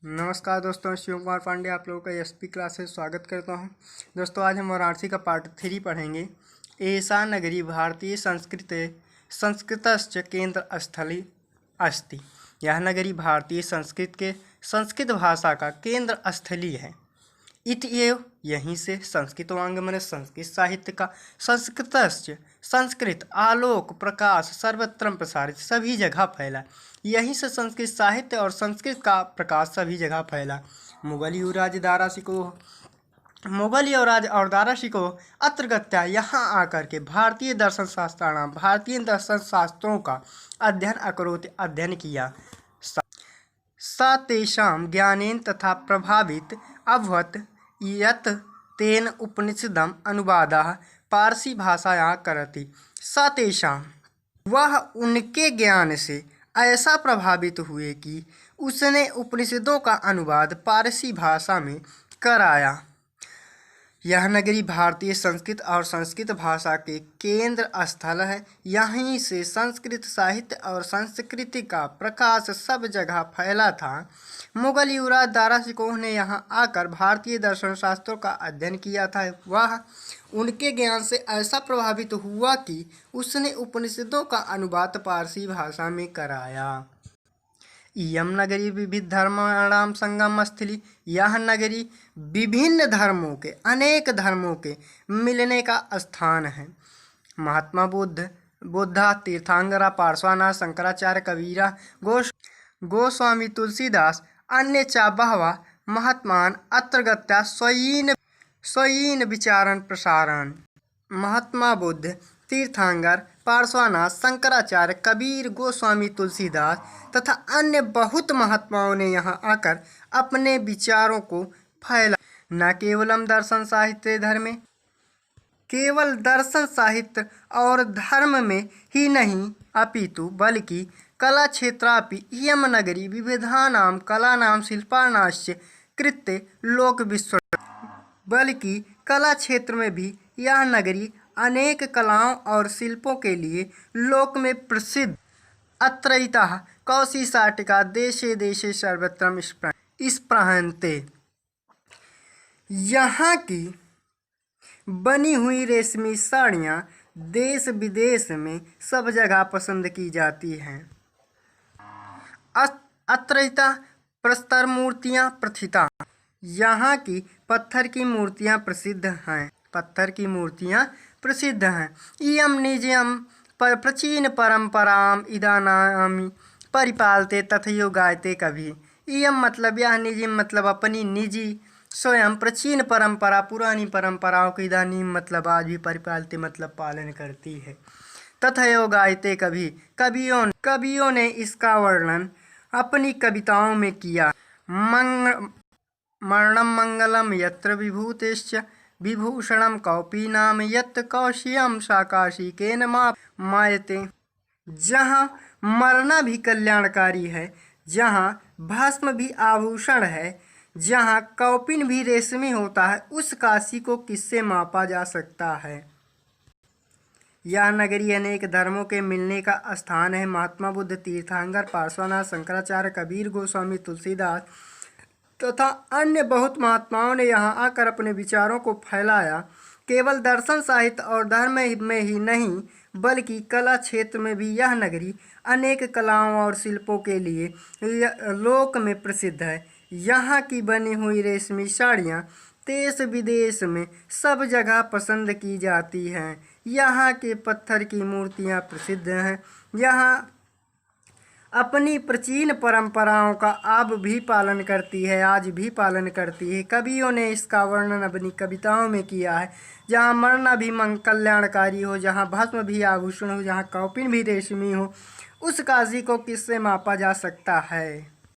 नमस्कार दोस्तों, शिव कुमार पांडे आप लोगों का एसपी क्लास से स्वागत करता हूं। दोस्तों आज हम वाराणसी का पार्ट 3 पढ़ेंगे। एषा नगरी भारतीय संस्कृतश्च केंद्र स्थली अस्ति। यह नगरी भारतीय संस्कृत भाषा का केंद्र स्थली है। इत्येव यहीं से संस्कृत वाङ्मय संस्कृत साहित्य का संस्कृतश्च संस्कृत आलोक प्रकाश सर्वत्र प्रसारित सभी जगह फैला। यहीं से संस्कृत साहित्य और संस्कृत का प्रकाश सभी जगह फैला। मुगल युवराज दारा शिकोह अत्र गत्या यहाँ आकर के भारतीय दर्शन शास्त्रों का अध्ययन किया। सा तेषां ज्ञानेन तथा प्रभावित अभवत् यत् तेन उपनिषदम् अनुवादः पारसी भाषायां करति। सा तेषां वह उनके ज्ञान से ऐसा प्रभावित हुए कि उसने उपनिषदों का अनुवाद पारसी भाषा में कराया। यह नगरी भारतीय संस्कृत और संस्कृत भाषा के केंद्र स्थल है। यहीं से संस्कृत साहित्य और संस्कृति का प्रकाश सब जगह फैला था। मुगल युवराज दारा शिकोह ने यहाँ आकर भारतीय दर्शन शास्त्रों का अध्ययन किया था। वह उनके ज्ञान से ऐसा प्रभावित हुआ कि उसने उपनिषदों का अनुवाद पारसी भाषा में कराया। इयं नगरी विविध धर्माणां संगम स्थली। यह नगरी विभिन्न धर्मों के अनेक धर्मों के मिलने का स्थान है। महात्मा बुद्धा तीर्थंकरा पार्श्वनाथ शंकराचार्य कबीरा गोस्वामी तुलसीदास अन्य च बहवः महात्मान् अत्र गत्वा स्वयं विचारन् प्रसारन्। महात्मा बुद्ध तीर्थंकर पार्श्वनाथ शंकराचार्य कबीर गोस्वामी तुलसीदास तथा अन्य बहुत महात्माओं ने यहाँ आकर अपने विचारों को फैला। न केवलम दर्शन साहित्य धर्मे, केवल दर्शन साहित्य और धर्म में ही नहीं अपितु बल्कि कला क्षेत्रापि इयं नगरी विविधानां कलानां शिल्पानाश्च कृते लोक विश्व। बल्कि कला क्षेत्र में भी यह नगरी अनेक कलाओं और शिल्पों के लिए लोक में प्रसिद्ध। अत्रैतः कौशिशाटिका देशे देशे सर्वत्र स्पृहन्ते। यहाँ की बनी हुई रेशमी साड़ियाँ देश विदेश में सब जगह पसंद की जाती हैं। अत्रैतः प्रस्तर मूर्तियाँ प्रथिता। यहाँ की पत्थर की मूर्तियाँ प्रसिद्ध हैं। इयं निजं प्राचीन परंपराम इदानीं परिपालते तथैव गायते कभी। इयं मतलब यह निजी मतलब अपनी निजी स्वयं प्राचीन परंपरा पुरानी परंपराओं की इदानीं मतलब आज भी परिपालते मतलब पालन करती है। तथैव गायते कभी कवियों ने इसका वर्णन अपनी कविताओं में किया। मरणं मंगलम यत्र विभूतेश्च विभूषणं कौपीनाम यत् कौशियम साकाशिकेन मायते। जहाँ मरना भी कल्याणकारी है, जहाँ भस्म भी आभूषण है, जहाँ कौपीन भी रेशमी होता है, उस काशी को किससे मापा जा सकता है। यह नगरी अनेक धर्मों के मिलने का स्थान है। महात्मा बुद्ध तीर्थंकर पार्श्वनाथ शंकराचार्य कबीर गोस्वामी तुलसीदास तथा अन्य बहुत महात्माओं ने यहाँ आकर अपने विचारों को फैलाया। केवल दर्शन साहित्य और धर्म में ही नहीं बल्कि कला क्षेत्र में भी यह नगरी अनेक कलाओं और शिल्पों के लिए लोक में प्रसिद्ध है। यहाँ की बनी हुई रेशमी साड़ियाँ देश विदेश में सब जगह पसंद की जाती हैं। यहाँ के पत्थर की मूर्तियाँ प्रसिद्ध हैं। यहाँ अपनी प्राचीन परंपराओं का आज भी पालन करती है। कवियों ने इसका वर्णन अपनी कविताओं में किया है। जहाँ मरना भी कल्याणकारी हो, जहाँ भस्म भी आभूषण हो, जहाँ कौपीन भी रेशमी हो, उस काशी को किससे मापा जा सकता है।